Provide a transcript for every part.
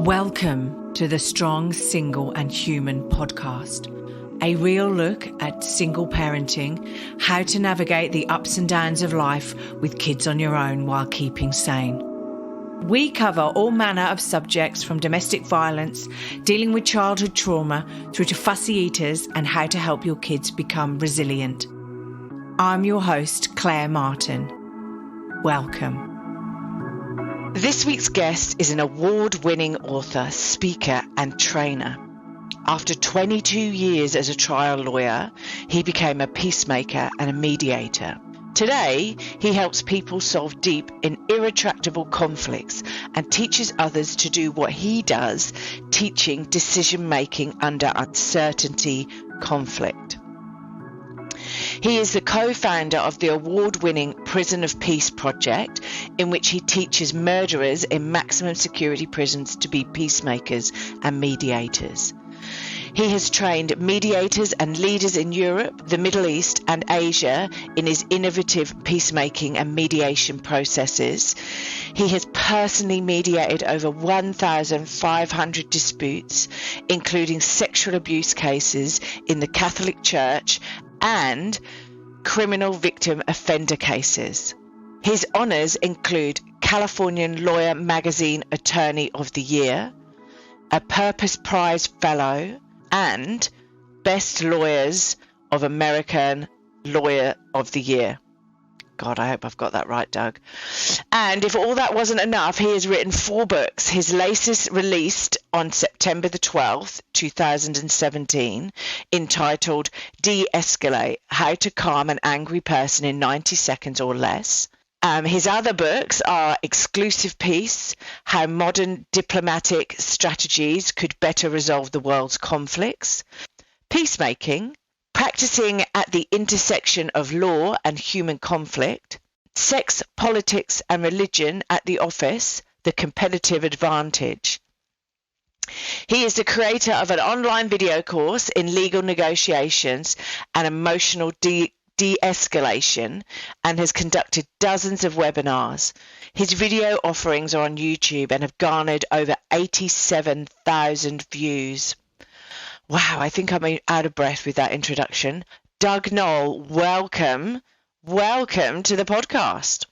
Welcome to the Strong, Single and Human podcast, a real look at single parenting, how to navigate the ups and downs of life with kids on your own while keeping sane. We cover all manner of subjects from domestic violence, dealing with childhood trauma, through to fussy eaters and how to help your kids become resilient. I'm your host, Claire Martin. Welcome. This week's guest is an award-winning author, speaker and trainer. After 22 years as a trial lawyer, he became a peacemaker and a mediator. Today, he helps people solve deep and intractable conflicts and teaches others to do what he does, teaching decision-making under uncertainty conflict. He is the co-founder of the award-winning Prison of Peace project, in which he teaches murderers in maximum security prisons to be peacemakers and mediators. He has trained mediators and leaders in Europe, the Middle East and Asia in his innovative peacemaking and mediation processes. He has personally mediated over 1,500 disputes, including sexual abuse cases in the Catholic Church and criminal victim offender cases. His honours include Californian Lawyer Magazine Attorney of the Year, a Purpose Prize Fellow, and Best Lawyers of American Lawyer of the Year. God, I hope I've got that right, Doug. And if all that wasn't enough, he has written 4 books. His latest released on September the 12th, 2017, entitled De-Escalate, How to Calm an Angry Person in 90 Seconds or Less. His other books are Exclusive Peace, How Modern Diplomatic Strategies Could Better Resolve the World's Conflicts, Peacemaking, Practicing at the Intersection of Law and Human Conflict, Sex, Politics and Religion at the Office, The Competitive Advantage. He is the creator of an online video course in legal negotiations and emotional de-escalation and has conducted dozens of webinars. His video offerings are on YouTube and have garnered over 87,000 views. Wow, I think I'm out of breath with that introduction. Doug Noll, welcome. Welcome to the podcast.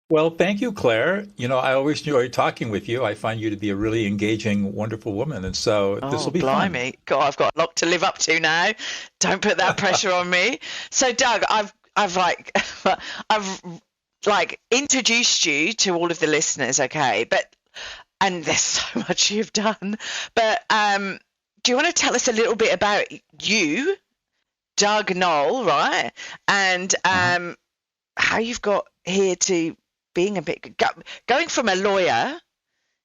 Well, thank you, Claire. You know, I always enjoy talking with you. I find you to be a really engaging, wonderful woman. And so this will be blimey. fun. God, I've got a lot to live up to now. Don't put that pressure on me. So, Doug, I've introduced you to all of the listeners, okay? And there's so much you've done. But do you want to tell us a little bit about you, Doug Noll, right? And how you've got here to being going from a lawyer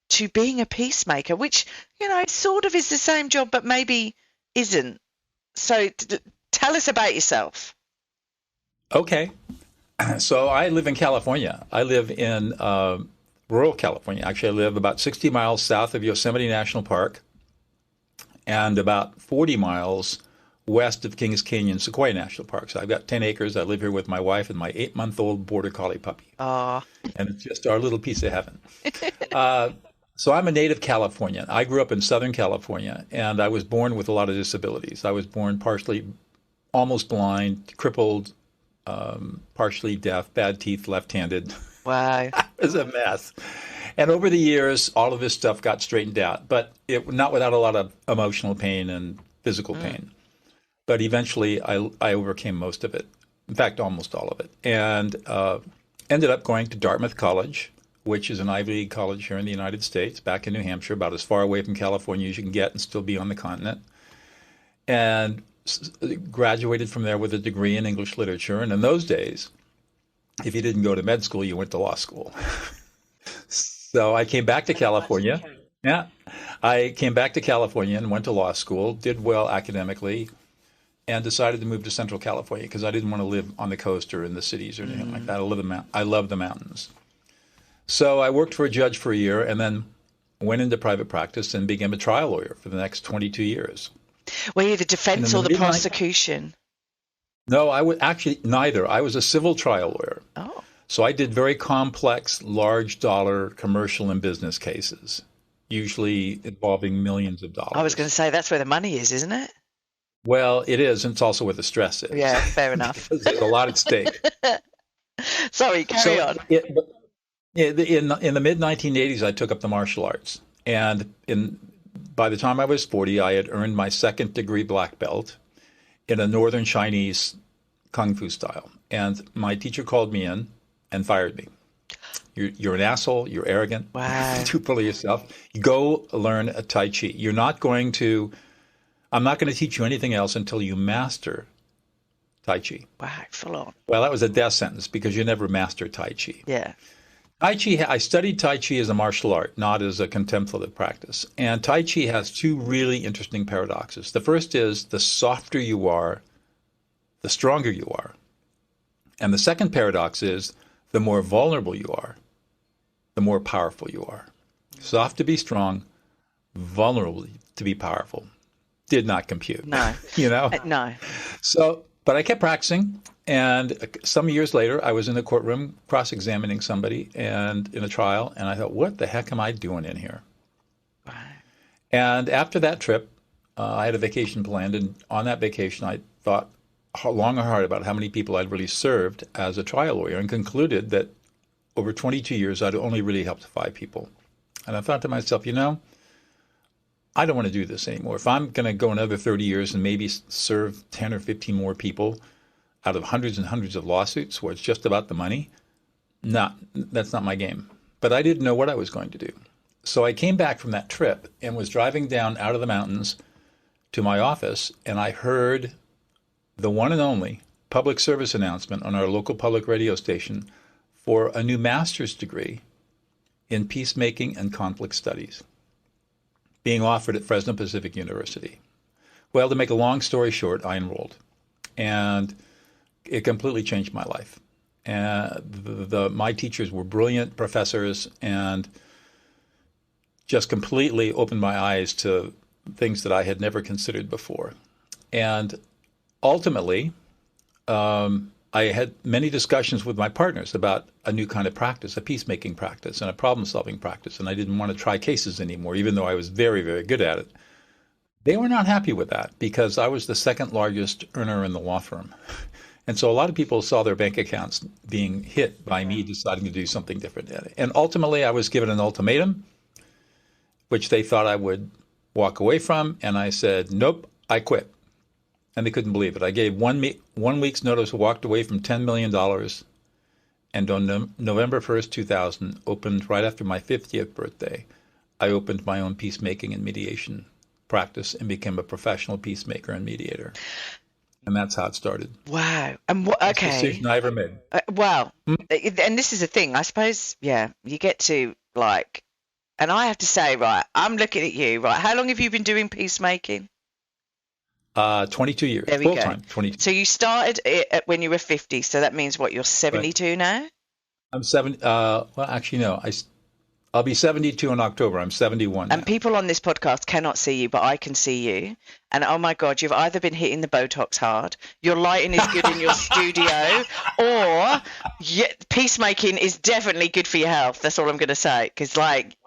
to being a peacemaker, which, you know, sort of is the same job, but maybe isn't. So tell us about yourself. Okay. So I live in California. I live in rural California. Actually, I live about 60 miles south of Yosemite National Park and about 40 miles west of Kings Canyon Sequoia National Park. So I've got 10 acres. I live here with my wife and my 8-month-old border collie puppy. Aww. And it's just our little piece of heaven. So I'm a native Californian. I grew up in Southern California, and I was born with a lot of disabilities. I was born partially almost blind, crippled, partially deaf, bad teeth, left-handed. Wow. It was a mess. And over the years, all of this stuff got straightened out, but not without a lot of emotional pain and physical pain. But eventually, I overcame most of it. In fact, almost all of it. And ended up going to Dartmouth College, which is an Ivy League college here in the United States, back in New Hampshire, about as far away from California as you can get and still be on the continent. And graduated from there with a degree in English literature. And in those days, if you didn't go to med school, you went to law school. So I came back to California. Yeah, I came back to California and went to law school, did well academically, and decided to move to Central California because I didn't want to live on the coast or in the cities or anything like that. I love the mountains. So I worked for a judge for a year and then went into private practice and became a trial lawyer for the next 22 years. Were you the defense or the prosecution? No, I was actually neither. I was a civil trial lawyer. Oh. So I did very complex, large dollar commercial and business cases, usually involving millions of dollars. I was going to say that's where the money is, isn't it? Well, it is, and it's also where the stress is. Yeah, fair enough. Because there's a lot at stake. Sorry, carry on. In the mid 1980s, I took up the martial arts, and by the time I was 40, I had earned my second degree black belt in a northern Chinese kung fu style. And my teacher called me in and fired me. You're an asshole. You're arrogant. Wow. Too full of yourself. You go learn a Tai Chi. I'm not going to teach you anything else until you master Tai Chi. Wow, full on. Well, that was a death sentence because you never master Tai Chi. Yeah. Tai Chi, I studied Tai Chi as a martial art, not as a contemplative practice. And Tai Chi has two really interesting paradoxes. The first is the softer you are, the stronger you are. And the second paradox is the more vulnerable you are, the more powerful you are. Soft to be strong, vulnerable to be powerful. Did not compute. No. No. So, but I kept practicing. And some years later, I was in the courtroom cross-examining somebody and in a trial, and I thought, what the heck am I doing in here? Wow. And after that trip, I had a vacation planned, and on that vacation, I thought long and hard about how many people I'd really served as a trial lawyer, and concluded that over 22 years, I'd only really helped 5 people. And I thought to myself, I don't want to do this anymore. If I'm going to go another 30 years and maybe serve 10 or 15 more people out of hundreds and hundreds of lawsuits where it's just about the money, that's not my game. But I didn't know what I was going to do. So I came back from that trip and was driving down out of the mountains to my office, and I heard the one and only public service announcement on our local public radio station for a new master's degree in peacemaking and conflict studies being offered at Fresno Pacific University. Well, to make a long story short, I enrolled, and it completely changed my life. And my teachers were brilliant professors and just completely opened my eyes to things that I had never considered before. And ultimately, I had many discussions with my partners about a new kind of practice, a peacemaking practice and a problem-solving practice, and I didn't want to try cases anymore, even though I was very, very good at it. They were not happy with that because I was the second largest earner in the law firm. And so a lot of people saw their bank accounts being hit by me deciding to do something different. And ultimately, I was given an ultimatum, which they thought I would walk away from, and I said, nope, I quit. And they couldn't believe it. I gave 1 week's notice, walked away from $10 million, and on November 1st, 2000, opened right after my 50th birthday, I opened my own peacemaking and mediation practice and became a professional peacemaker and mediator. And that's how it started. Wow. And okay. That's the decision I ever made. Well, and this is the thing, I suppose, you get to and I have to say, right, I'm looking at you, right, how long have you been doing peacemaking? 22 years, there we full go. time, 22. So you started it when you were 50, so that means what, you're 72 right. now? I'm 70, well, actually, no, I'll be 72 in October. I'm 71 And now. people on this podcast cannot see you, but I can see you. And oh my God, you've either been hitting the Botox hard, your lighting is good in your studio, or peacemaking is definitely good for your health. That's all I'm going to say. Because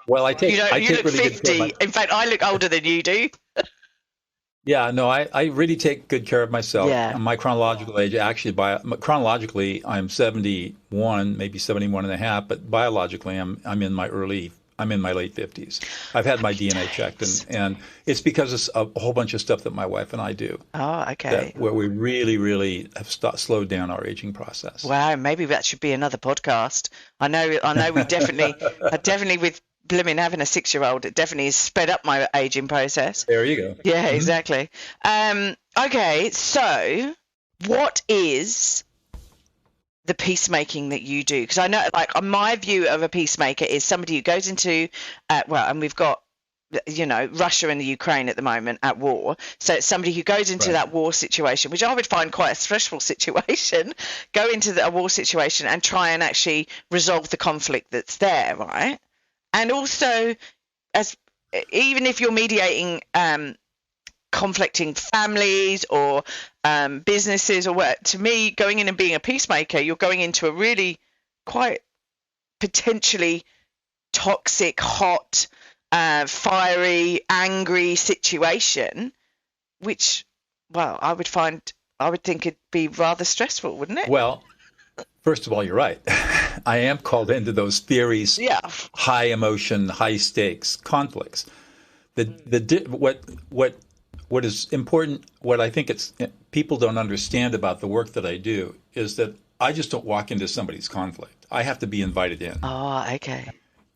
well, I take you look really 50. In fact, I look older than you do. Yeah, no, I really take good care of myself. Yeah. My chronological age, actually, chronologically, I'm 71, maybe 71 and a half, but biologically, I'm in my late 50s. I've had my DNA checked, and it's because of a whole bunch of stuff that my wife and I do. Oh, okay. Where we really, really have slowed down our aging process. Wow, maybe that should be another podcast. I know, we definitely with blimmin' having a 6-year-old, it definitely has sped up my aging process. There you go. Yeah, exactly. Okay, so what is the peacemaking that you do? Because I know, my view of a peacemaker is somebody who goes into, and we've got, Russia and the Ukraine at the moment at war. So it's somebody who goes into that war situation, which I would find quite a stressful situation, go into a war situation and try and actually resolve the conflict that's there, right? And also, even if you're mediating conflicting families or businesses or what, to me, going in and being a peacemaker, you're going into a really quite potentially toxic, hot, fiery, angry situation, which, well, I would think it'd be rather stressful, wouldn't it? Well, first of all, you're right. I am called into those theories, Yeah. high emotion, high stakes conflicts. What is important, what I think people don't understand about the work that I do is that I just don't walk into somebody's conflict. I have to be invited in. Oh, okay.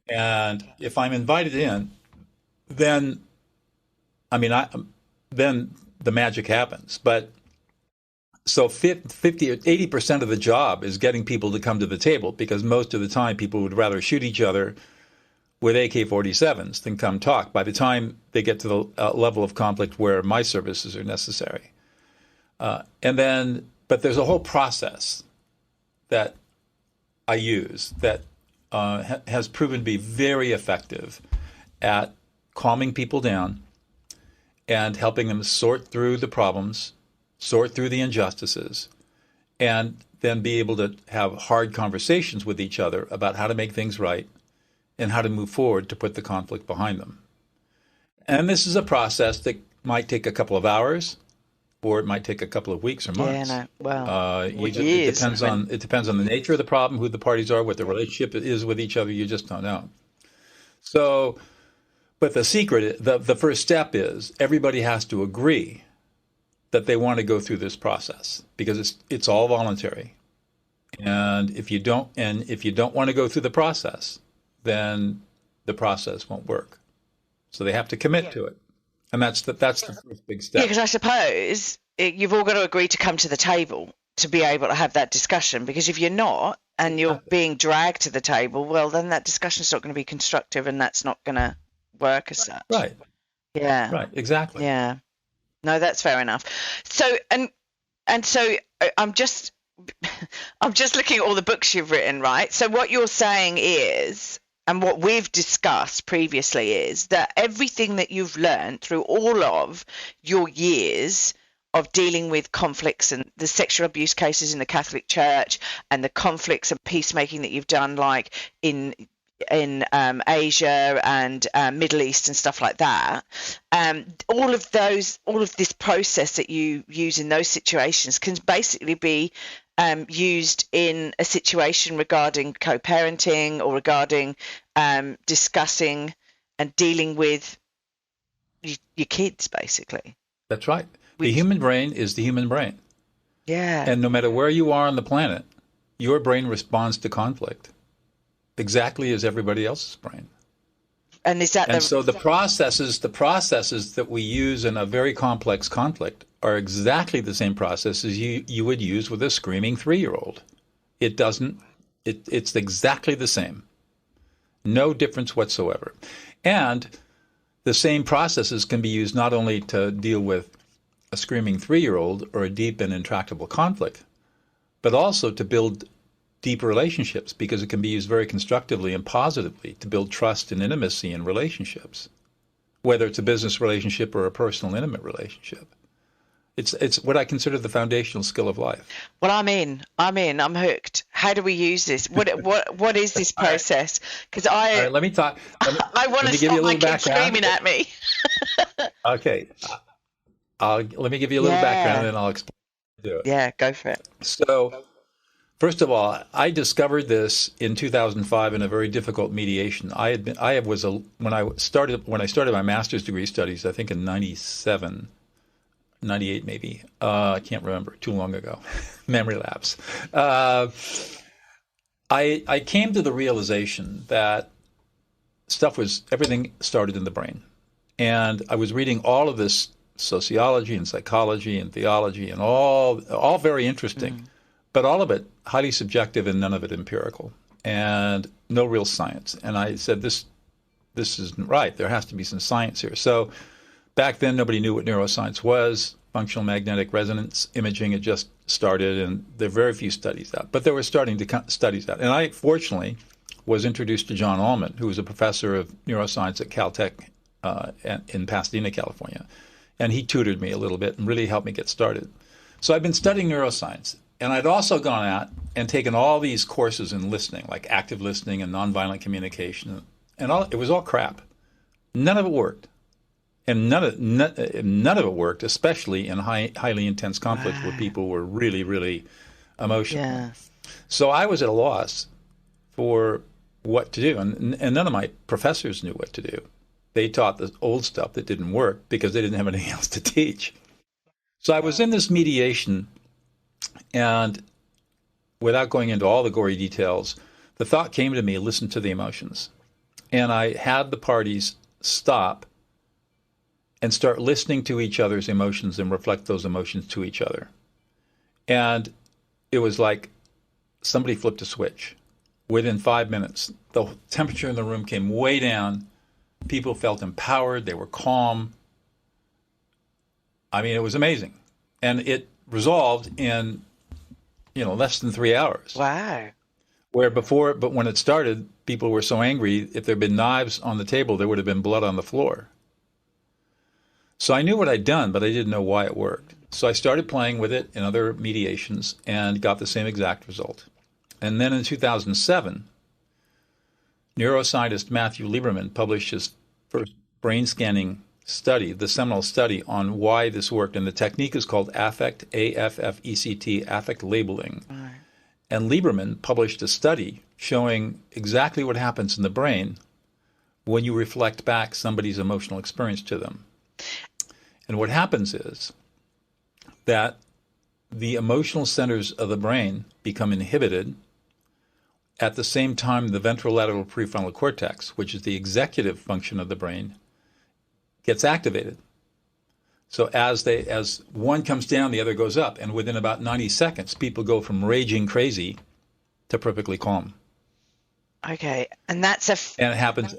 And if I'm invited in, then then the magic happens. But so 50 or 80% of the job is getting people to come to the table, because most of the time people would rather shoot each other with AK-47s than come talk by the time they get to the level of conflict where my services are necessary. But there's a whole process that I use that has proven to be very effective at calming people down and helping them sort through the problems, sort through the injustices, and then be able to have hard conversations with each other about how to make things right and how to move forward to put the conflict behind them. And this is a process that might take a couple of hours, or it might take a couple of weeks or months. Yeah, no, well, it depends on the nature of the problem, who the parties are, what the relationship is with each other. You just don't know. So, but the secret, the first step is everybody has to agree that they want to go through this process, because it's all voluntary. And if you don't want to go through the process, then the process won't work. So they have to commit to it. And that's the first big step. Yeah, because I suppose you've all got to agree to come to the table to be able to have that discussion. Because if you're not, and you're being dragged to the table, well, then that discussion's not going to be constructive, and that's not going to work as such. Right. Yeah. Right. Exactly. Yeah. No, that's fair enough. So so I'm just looking at all the books you've written, right? So what you're saying is, and what we've discussed previously, is that everything that you've learned through all of your years of dealing with conflicts and the sexual abuse cases in the Catholic Church and the conflicts and peacemaking that you've done, like in Asia and Middle East and stuff like that, all of this process that you use in those situations can basically be used in a situation regarding co-parenting or regarding discussing and dealing with your kids, basically. That's right. The human brain is the human brain. Yeah. And no matter where you are on the planet, your brain responds to conflict exactly as everybody else's brain. And is that so the processes that we use in a very complex conflict are exactly the same processes you would use with a screaming 3-year-old. It's exactly the same. No difference whatsoever. And the same processes can be used not only to deal with a screaming 3-year-old or a deep and intractable conflict, but also to build deep relationships, because it can be used very constructively and positively to build trust and intimacy in relationships, whether it's a business relationship or a personal intimate relationship. It's what I consider the foundational skill of life. Well, I'm in. I'm hooked. How do we use this? What is this process? Because All right, let me talk. I want to stop my kids screaming at me. Okay. Let me give you a little background, and I'll explain how to do it. Yeah, go for it. So, first of all, I discovered this in 2005 in a very difficult mediation. When I started my master's degree studies, I think in 97, 98 maybe. I can't remember, too long ago. Memory lapse. I came to the realization that everything started in the brain. And I was reading all of this sociology and psychology and theology, and all very interesting, but all of it highly subjective and none of it empirical, and no real science. And I said, this isn't right. There has to be some science here. So back then, nobody knew what neuroscience was. Functional magnetic resonance imaging had just started, and there are very few studies out. But there were starting to studies out. And I, fortunately, was introduced to John Allman, who was a professor of neuroscience at Caltech in Pasadena, California. And he tutored me a little bit and really helped me get started. So I've been studying neuroscience. And I'd also gone out and taken all these courses in listening, like active listening and nonviolent communication, and it was all crap. None of it worked, and none of it worked, especially in highly intense conflict where people were really, really emotional. Yeah. So I was at a loss for what to do, and none of my professors knew what to do. They taught the old stuff that didn't work because they didn't have anything else to teach. So I was in this mediation, and without going into all the gory details, the thought came to me, listen to the emotions. And I had the parties stop and start listening to each other's emotions and reflect those emotions to each other. And it was like somebody flipped a switch. Within 5 minutes, the temperature in the room came way down. People felt empowered. They were calm. I mean, it was amazing. And it resolved in, less than 3 hours. Wow. Where before, but when it started, people were so angry, if there had been knives on the table, there would have been blood on the floor. So I knew what I'd done, but I didn't know why it worked. So I started playing with it in other mediations and got the same exact result. And then in 2007, neuroscientist Matthew Lieberman published his first brain scanning study, the seminal study on why this worked. And the technique is called affect, A-F-F-E-C-T, affect labeling. Right. And Lieberman published a study showing exactly what happens in the brain when you reflect back somebody's emotional experience to them. And what happens is that the emotional centers of the brain become inhibited. At the same time, the ventrolateral prefrontal cortex, which is the executive function of the brain, gets activated. So as one comes down, the other goes up, and within about 90 seconds, people go from raging crazy to perfectly calm. Okay, and that's and it happens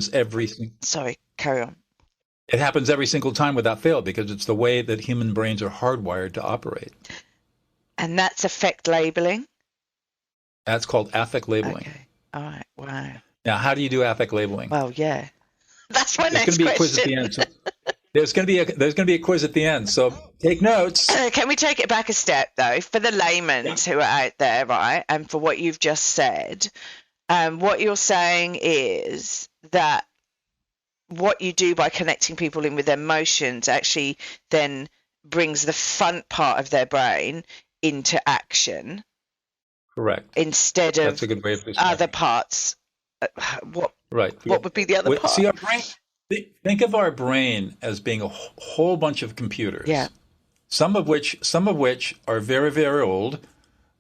every. Sorry, carry on. It happens every single time without fail because it's the way that human brains are hardwired to operate. And that's affect labeling? That's called affect labeling. Okay. All right. Wow. Now, how do you do affect labeling? Well, yeah. That's my next question. There's going to be a quiz at the end. So there's going to be a quiz at the end. So take notes. Can we take it back a step though, for the laymen who are out there, right? And for what you've just said, what you're saying is that what you do by connecting people in with emotions actually then brings the front part of their brain into action. Correct. Instead of That's a good way of other parts. What would be the other part? See, our brain. Think of our brain as being a whole bunch of computers. Yeah. Some of which are very, very old,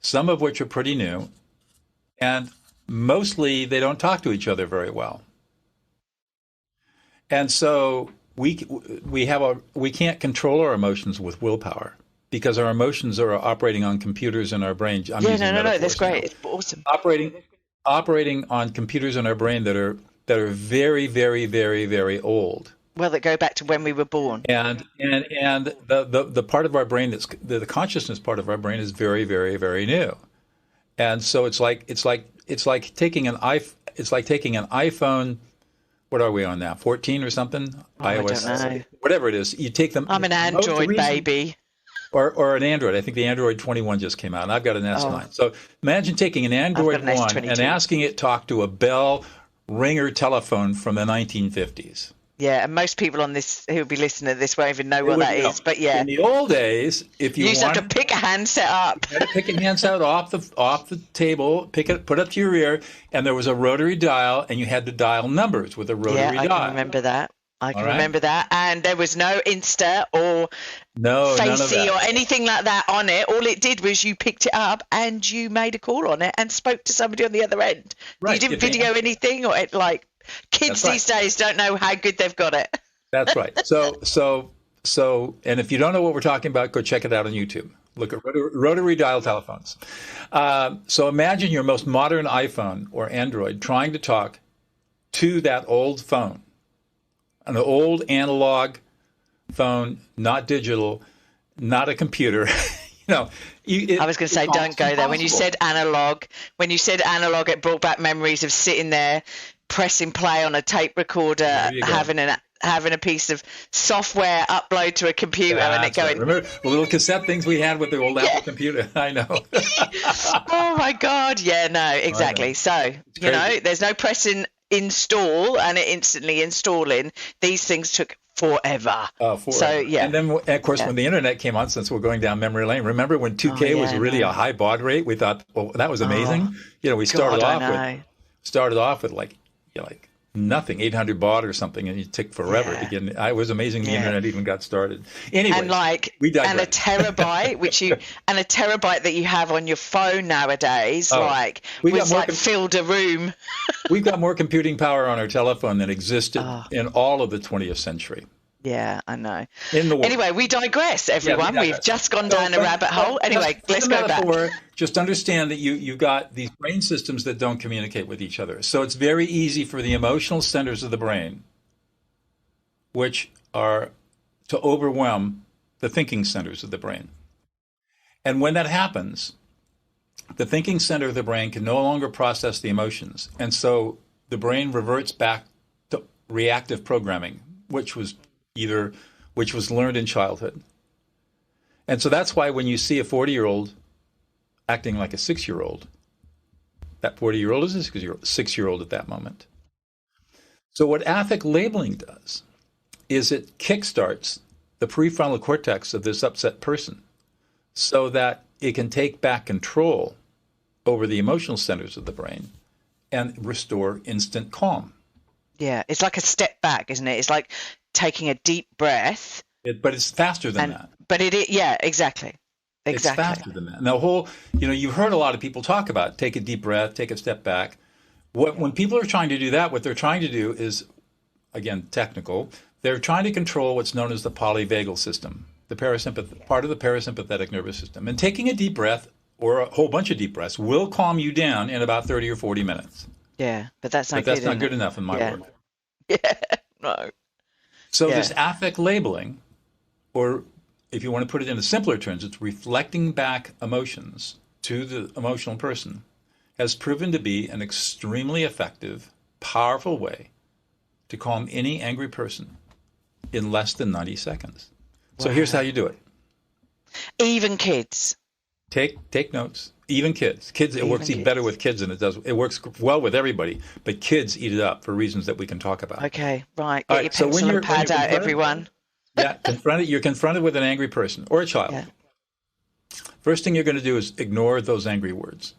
some of which are pretty new, and mostly they don't talk to each other very well. And so we can't control our emotions with willpower because our emotions are operating on computers in our brain. No, that's great. It's awesome. Operating on computers in our brain that are very, very, very, very old. Well, that go back to when we were born. And the part of our brain that's the consciousness part of our brain is very, very, very new. And so it's like taking an iPhone. What are we on now? 14 or something? iOS, I don't know. Whatever it is. You take them. I'm an Android baby. Or an Android. I think the Android 21 just came out, and I've got an S9. Oh. So imagine taking an Android 1 and asking it to talk to a Bell ringer telephone from the 1950s. Yeah, and most people on this who'll be listening to this won't even know what that is. But yeah, in the old days, if you used to have to pick a handset up, you had to pick a handset off the table, put it to your ear, and there was a rotary dial, and you had to dial numbers with a rotary dial. I can remember that. Remember that. And there was no Insta or Facey or anything like that on it. All it did was you picked it up and you made a call on it and spoke to somebody on the other end. Right. You didn't video anything or kids these days don't know how good they've got it. That's right. So, and if you don't know what we're talking about, go check it out on YouTube. Look at rotary dial telephones. So imagine your most modern iPhone or Android trying to talk to that old phone. An old analog phone, not digital, not a computer. I was going to say, don't go there. When you said analog, it brought back memories of sitting there, pressing play on a tape recorder, having having a piece of software upload to a computer and it going. Remember the little cassette things we had with the old Apple computer? I know. Oh my God! Yeah, no, exactly. So there's no pressing install and it instantly installing. These things took forever. So yeah. And then of course when the internet came on, since we're going down memory lane, remember when 2K was really a high baud rate? We thought, well, that was amazing. We started off with like nothing, 800 baud or something, and it took forever to get. It was amazing the internet even got started. Anyway, and a terabyte, and a terabyte that you have on your phone nowadays, filled a room. We've got more computing power on our telephone than existed in all of the 20th century. Yeah, I know. In the world. Anyway, we digress, everyone. We've just gone down a rabbit hole. Anyway, let's go back. Just understand that you've got these brain systems that don't communicate with each other. So it's very easy for the emotional centers of the brain, which are to overwhelm the thinking centers of the brain. And when that happens, the thinking center of the brain can no longer process the emotions. And so the brain reverts back to reactive programming, which was learned in childhood. And so that's why when you see a 40-year-old acting like a 6-year-old, that 40-year-old is a 6-year-old at that moment. So what affect labeling does is it kickstarts the prefrontal cortex of this upset person so that it can take back control over the emotional centers of the brain and restore instant calm. Yeah, it's like a step back, isn't it? It's like taking a deep breath. But it's faster than that. But exactly. It's faster than that. And the whole, you've heard a lot of people talk about take a deep breath, take a step back. When people are trying to do that, what they're trying to do is, again, technical. They're trying to control what's known as the polyvagal system, the part of the parasympathetic nervous system. And taking a deep breath or a whole bunch of deep breaths will calm you down in about 30 or 40 minutes. Yeah, but that's not good enough in my work. Yeah, no. So this affect labeling, or if you want to put it into simpler terms, it's reflecting back emotions to the emotional person, has proven to be an extremely effective, powerful way to calm any angry person in less than 90 seconds. Wow. So here's how you do it. Even kids. Take notes. Even kids. It works even better with kids than it does. It works well with everybody, but kids eat it up for reasons that we can talk about. Okay, right. Get your pencil and pad out, everyone. Yeah, you're confronted with an angry person or a child. Yeah. First thing you're going to do is ignore those angry words.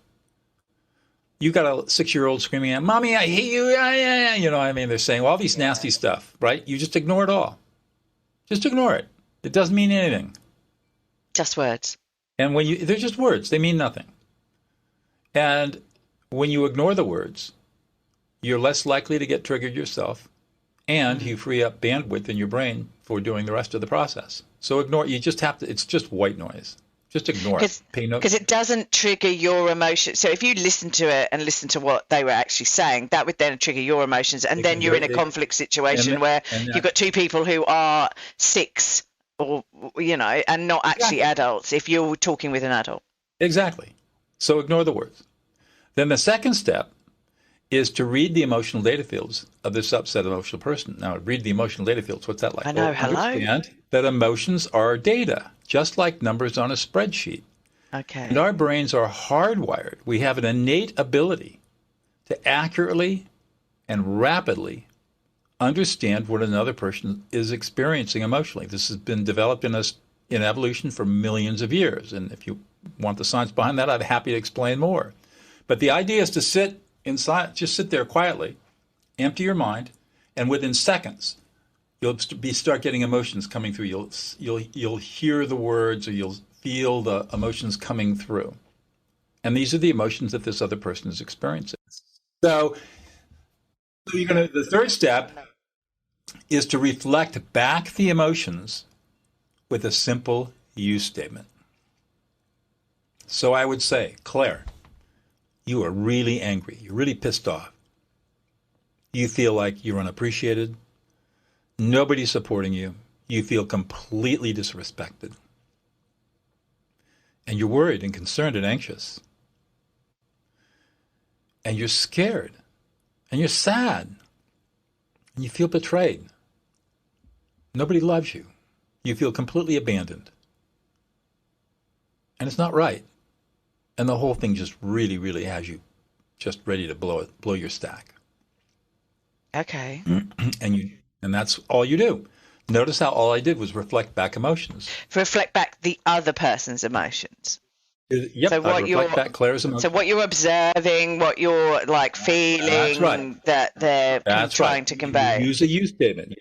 You got a 6-year-old screaming at, "Mommy, I hate you." They're saying all these nasty stuff, right? You just ignore it all. Just ignore it. It doesn't mean anything. Just words. And they're just words. They mean nothing. And when you ignore the words, you're less likely to get triggered yourself, and you free up bandwidth in your brain for doing the rest of the process. So ignore. You just have to. It's just white noise. Just ignore it. Pay no. Because it doesn't trigger your emotions. So if you listen to it and listen to what they were actually saying, that would then trigger your emotions, and then you're in a conflict situation where you've got two people who are 6, or and not actually adults. If you're talking with an adult. Exactly. So ignore the words. Then the second step is to read the emotional data fields of this upset emotional person. Now, read the emotional data fields. What's that like? I know. Hello. Understand that emotions are data, just like numbers on a spreadsheet. Okay. And our brains are hardwired. We have an innate ability to accurately and rapidly understand what another person is experiencing emotionally. This has been developed in us in evolution for millions of years. And if you want the science behind that, I'd be happy to explain more. But the idea is to sit inside, just sit there quietly, empty your mind, and within seconds, you'll start getting emotions coming through. You'll hear the words, or you'll feel the emotions coming through. And these are the emotions that this other person is experiencing. So the third step is to reflect back the emotions with a simple use statement. So I would say, Claire, you are really angry. You're really pissed off. You feel like you're unappreciated. Nobody's supporting you. You feel completely disrespected. And you're worried and concerned and anxious. And you're scared. And you're sad. And you feel betrayed. Nobody loves you. You feel completely abandoned. And it's not right. And the whole thing just really, really has you just ready to blow your stack. Okay. And that's all you do. Notice how all I did was reflect back emotions. Reflect back the other person's emotions. Yep, So what reflect back Claire's emotions. So what you're observing, what you're like feeling, That's right. that they're That's trying right. to convey. You use a you statement.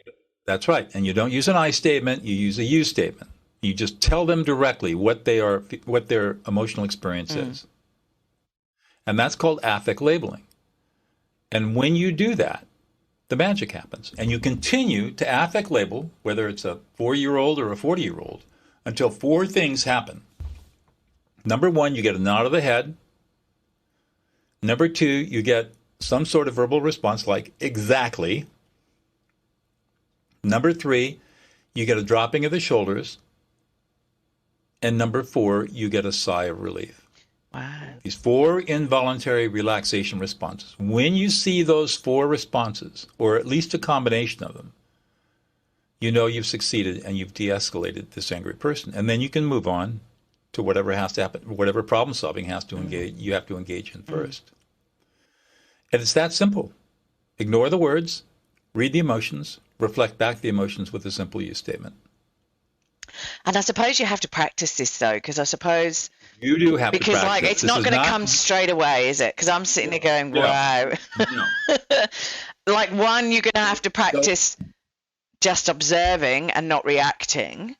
That's right. And you don't use an I statement, you use a you statement. You just tell them directly what their emotional experience is. And that's called affect labeling. And when you do that, the magic happens. And you continue to affect label, whether it's a 4-year-old or a 40-year-old, until 4 things happen. Number 1, you get a nod of the head. Number 2, you get some sort of verbal response like exactly. Number 3, you get a dropping of the shoulders. And number 4, you get a sigh of relief. Wow. These 4 involuntary relaxation responses. When you see those 4 responses, or at least a combination of them, you know you've succeeded and you've de-escalated this angry person. And then you can move on to whatever has to happen, whatever problem solving has to engage, you have to engage in first. And it's that simple. Ignore the words, read the emotions, reflect back the emotions with a simple you statement. And I suppose you have to practice this though, because I suppose you do have because to practice. Like it's not going to come straight away, is it? Because I'm sitting there going, wow. No. Like one, you're going to have to practice just observing and not reacting,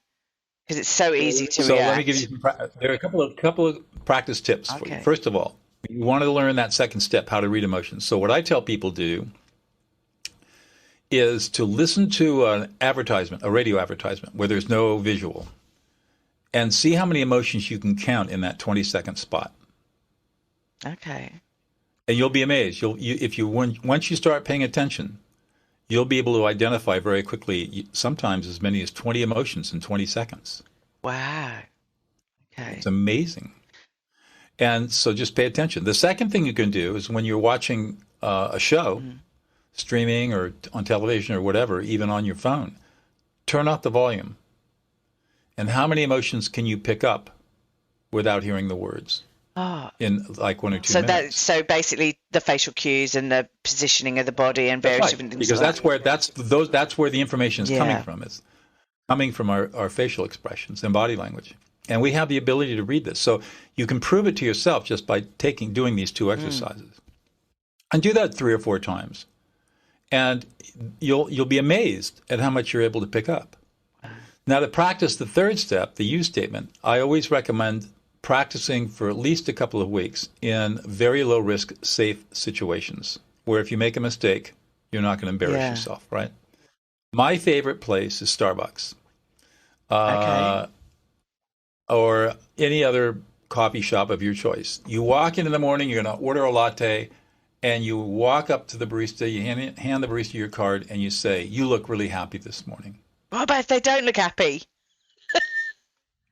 because it's so easy to react. So let me give you some. There are a couple of practice tips for you. First of all, you want to learn that second step, how to read emotions. So what I tell people to do is to listen to an advertisement, a radio advertisement, where there's no visual, and see how many emotions you can count in that 20-second spot. Okay. And you'll be amazed. Once you start paying attention, you'll be able to identify very quickly, sometimes as many as 20 emotions in 20 seconds. Wow. Okay. It's amazing. And so just pay attention. The second thing you can do is when you're watching a show, streaming or on television or whatever, even on your phone, turn off the volume. And how many emotions can you pick up without hearing the words? In like 1 or 2 minutes. So basically the facial cues and the positioning of the body and various different things. Because that's where the information is coming from. It's coming from our facial expressions and body language. And we have the ability to read this. So you can prove it to yourself just by doing these 2 exercises. And do that 3 or 4 times. And you'll be amazed at how much you're able to pick up. Now, to practice the third step, the you statement, I always recommend practicing for at least a couple of weeks in very low risk, safe situations where if you make a mistake, you're not going to embarrass yourself, right? My favorite place is Starbucks. Or any other coffee shop of your choice. You walk in the morning, you're going to order a latte, and you walk up to the barista, you hand the barista your card, and you say, "You look really happy this morning." What about if they don't look happy?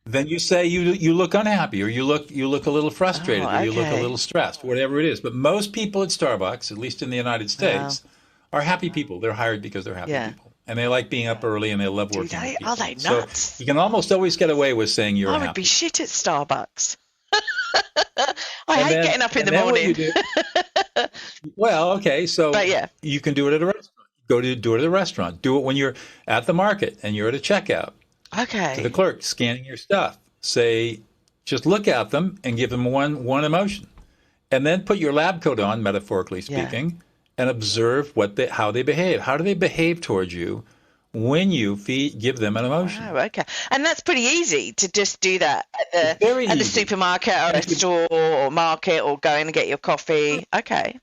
Then you say you look unhappy, or you look a little frustrated, or you look a little stressed, whatever it is. But most people at Starbucks, at least in the United States, are happy people. They're hired because they're happy people. And they like being up early, and they love working with people. Are they nuts? So you can almost always get away with saying you're happy. I would be shit at Starbucks. I hate getting up in the morning. Well, okay, so you can do it at a restaurant. Do it at a restaurant. Do it when you're at the market and you're at a checkout. Okay. To the clerk scanning your stuff. Say, just look at them and give them one emotion. And then put your lab coat on, metaphorically speaking, and observe how they behave. How do they behave towards you when you give them an emotion? Oh, okay. And that's pretty easy to just do that at the supermarket or a store or market or go in and get your coffee. Okay.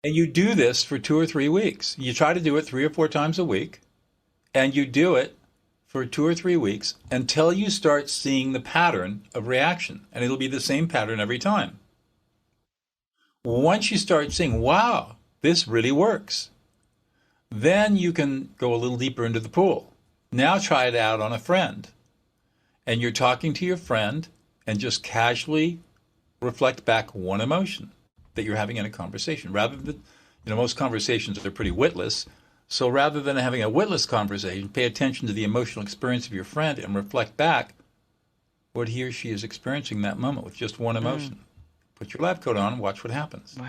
And you do this for 2 or 3 weeks. You try to do it 3 or 4 times a week, and you do it for 2 or 3 weeks until you start seeing the pattern of reaction. And it'll be the same pattern every time. Once you start seeing, wow, this really works, then you can go a little deeper into the pool. Now try it out on a friend. And you're talking to your friend and just casually reflect back one emotion that you're having in a conversation. Rather than, most conversations are pretty witless. So rather than having a witless conversation, pay attention to the emotional experience of your friend and reflect back what he or she is experiencing in that moment with just one emotion. Put your lab coat on and watch what happens. Wow.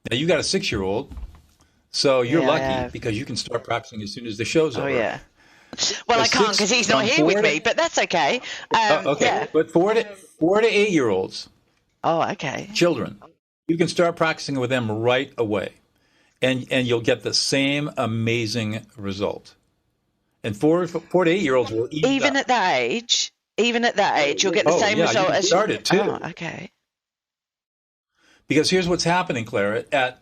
Now, you got a 6-year-old, so you're Yeah, I lucky have. because you can start practicing as soon as the show's over. Oh, yeah. Well, I can't because he's not here with me, but that's okay. Okay, Yeah. but 4 to 8-year-olds, Oh, okay. children, you can start practicing with them right away, and you'll get the same amazing result. And 4 to 8-year-olds will eat Even up. at that age, you'll get the same yeah, result you can as start it too. Oh, okay. Because here's what's happening, Clara. At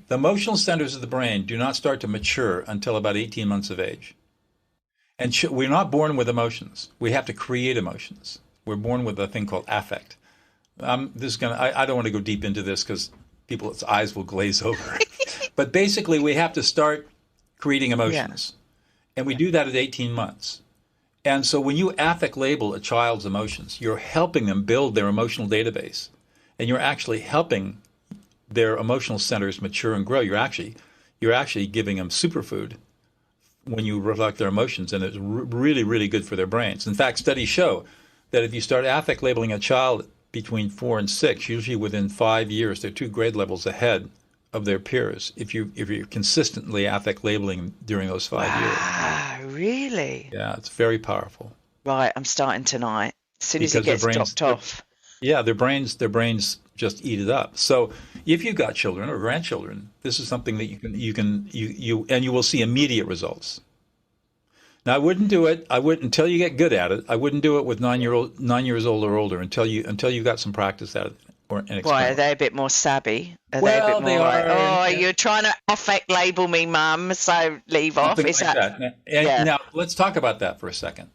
the emotional centers of the brain do not start to mature until about 18 months of age. And we're not born with emotions. We have to create emotions. We're born with a thing called affect. I don't want to go deep into this because people's eyes will glaze over. But basically, we have to start creating emotions. And we do that at 18 months. And so when you affect label a child's emotions, you're helping them build their emotional database. And you're actually helping their emotional centers mature and grow. You're actually giving them superfood when you reflect their emotions, and it's really, really good for their brains. In fact, studies show that if you start affect labeling a child between 4 and 6, usually within 5 years, they're 2 grade levels ahead of their peers. If you're consistently affect labeling during those 5 years. Wow, really? Yeah, it's very powerful. Right, I'm starting tonight. As soon as Because it gets their brains- dropped off. Yeah, their brains just eat it up. So if you've got children or grandchildren, this is something that you will see immediate results. Now, I wouldn't do it. Until you get good at it. I wouldn't do it with 9 years old or older until you got some practice at it or an experience. Why, are they a bit more savvy? Are Well, they a bit more like, you're trying to affect label me, mum, so leave off? Something Is like that? And now let's talk about that for a second.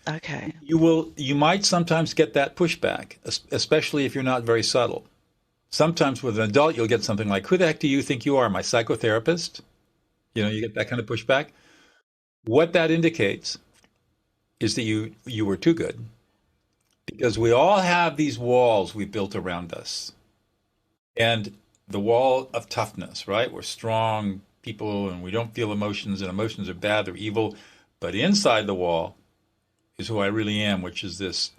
Okay. You might sometimes get that pushback, especially if you're not very subtle. Sometimes with an adult, you'll get something like, "Who the heck do you think you are, my psychotherapist?" You get that kind of pushback. What that indicates is that you were too good, because we all have these walls we built around us, and the wall of toughness, right? We're strong people, and we don't feel emotions, and emotions are bad, they're evil. But inside the wall is who I really am, which is this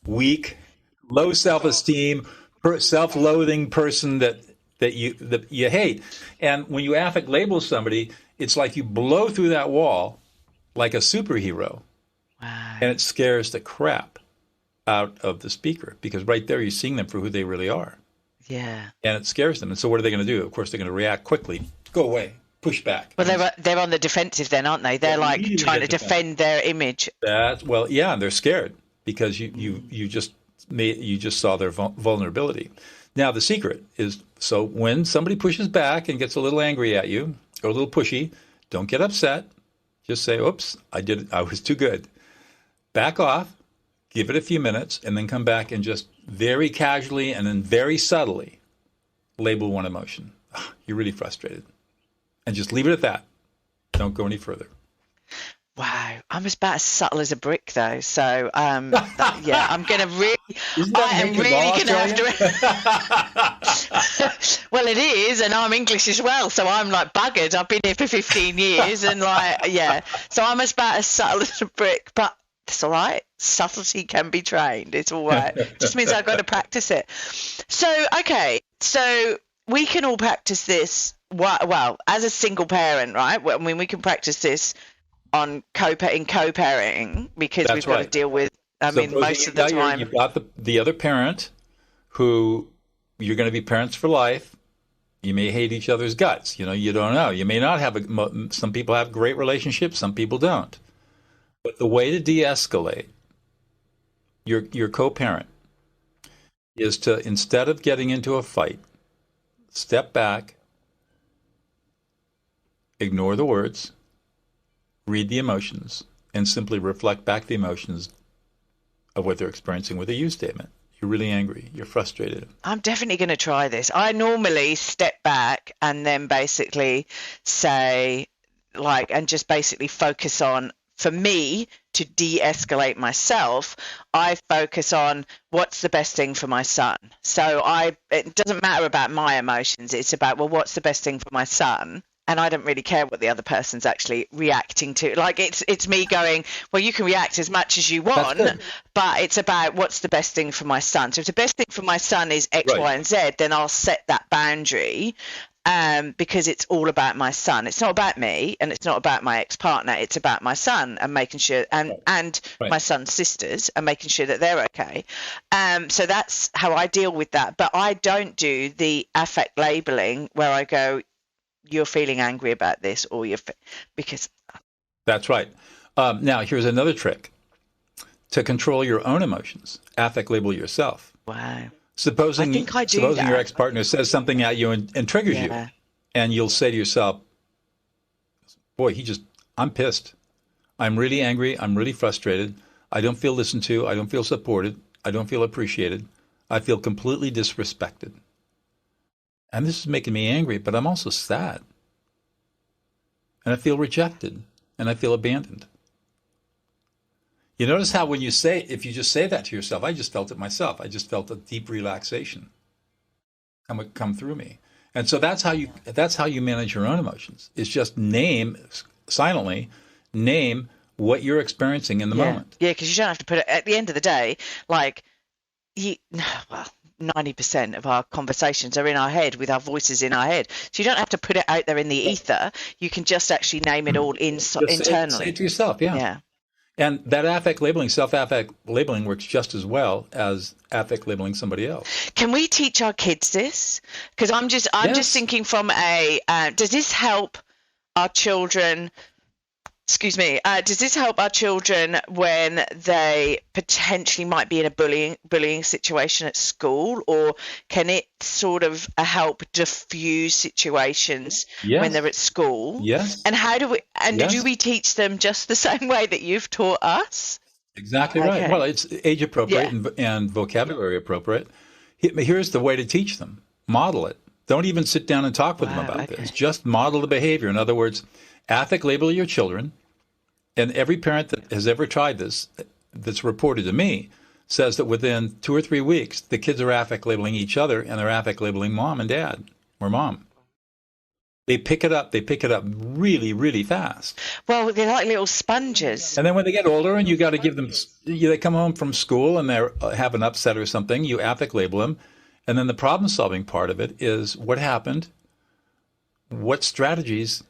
weak, low self-esteem, self-loathing person that you hate. And when you affect label somebody, it's like you blow through that wall like a superhero. Wow. And it scares the crap out of the speaker, because right there you're seeing them for who they really are. Yeah. And it scares them. And so what are they going to do? Of course, they're going to react quickly. Go away. Push back. Well, they're on the defensive then, aren't they? They're like trying to defend their image. Yeah, and they're scared because you just saw their vulnerability. Now the secret is, so when somebody pushes back and gets a little angry at you or a little pushy, don't get upset. Just say, "Oops, I was too good." Back off, give it a few minutes, and then come back and just very casually and then very subtly label one emotion. You're really frustrated. And just leave it at that. Don't go any further. Wow, I'm about as subtle as a brick, though. So, I'm going to really, I am really going to have to. Well, it is, and I'm English as well, so I'm like buggered. I've been here for 15 years, and so I'm about as subtle as a brick, but it's all right. Subtlety can be trained. It's all right. Just means I've got to practice it. So, okay, so we can all practice this. Well, as a single parent, right? I mean, we can practice this on co-parenting because That's we've got right. to deal with. Most of the time, you've got the other parent who you're going to be parents for life. You may hate each other's guts. You don't know. You may not have some people have great relationships. Some people don't. But the way to de-escalate your co-parent is to, instead of getting into a fight, step back, ignore the words, read the emotions, and simply reflect back the emotions of what they're experiencing with a you statement. You're really angry. You're frustrated. I'm definitely going to try this. I normally step back and then basically say, and just basically focus on, for me to de-escalate myself, I focus on what's the best thing for my son. So it doesn't matter about my emotions. It's about, what's the best thing for my son? and I don't really care what the other person's actually reacting to. Like it's me going, well, you can react as much as you want, but it's about what's the best thing for my son. So if the best thing for my son is X, Y, and Z, then I'll set that boundary. Because it's all about my son. It's not about me, and it's not about my ex-partner. It's about my son and making sure, and my son's sisters, and making sure that they're okay. So that's how I deal with that. But I don't do the affect labeling where I go, "You're feeling angry about this," or because. That's right. Now here's another trick to control your own emotions. Affect label yourself. Wow. Supposing your ex-partner says something at you and triggers you, and you'll say to yourself, boy, I'm pissed. I'm really angry. I'm really frustrated. I don't feel listened to. I don't feel supported. I don't feel appreciated. I feel completely disrespected. And this is making me angry, but I'm also sad. And I feel rejected. And I feel abandoned. You notice how if you just say that to yourself, I just felt it myself. I just felt a deep relaxation come through me. And so that's how you manage your own emotions. Is just silently name what you're experiencing in the moment. Yeah, because you don't have to put it at the end of the day, like 90% of our conversations are in our head with our voices in our head. So you don't have to put it out there in the ether. You can just actually name it all internally. Say it to yourself, yeah. And that affect labeling, self-affect labeling works just as well as affect labeling somebody else. Can we teach our kids this? Because I'm just thinking from does this help our children? Excuse me. Does this help our children when they potentially might be in a bullying situation at school, or can it sort of help diffuse situations when they're at school? Yes. And how do we teach them just the same way that you've taught us? Exactly right. Well, it's age appropriate and vocabulary appropriate. Here's the way to teach them. Model it. Don't even sit down and talk with them about this. Just model the behavior. In other words, affect label your children. And every parent that has ever tried this, that's reported to me, says that within 2 or 3 weeks, the kids are affect labeling each other, and they're affect labeling mom and dad, or mom. They pick it up really, really fast. Well, they're like little sponges. And then when they get older and you got to give them, they come home from school and they have an upset or something, you affect label them. And then the problem solving part of it is what happened, what strategies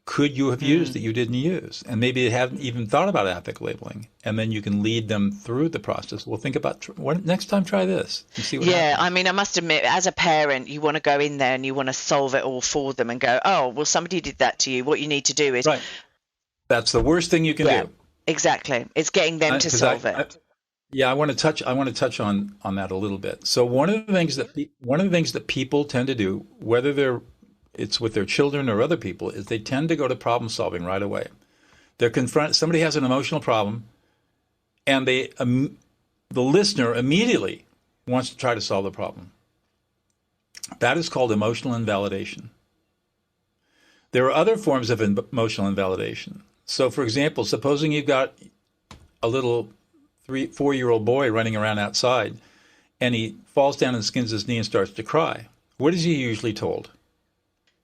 could you have used that you didn't use? And maybe they haven't even thought about affect labeling. And then you can lead them through the process. Well, think about next time, try this and see what happens. I mean, I must admit, as a parent, you want to go in there and you want to solve it all for them and go, oh, well, somebody did that to you. What you need to do is... Right. That's the worst thing you can do. Exactly. It's getting them to solve it. I want to touch on that a little bit. So one of the things that people tend to do, whether it's with their children or other people, is they tend to go to problem solving right away. Somebody has an emotional problem, and the listener immediately wants to try to solve the problem. That is called emotional invalidation. There are other forms of emotional invalidation. So, for example, supposing you've got a little 3-4-year-old boy running around outside, and he falls down and skins his knee and starts to cry. What is he usually told?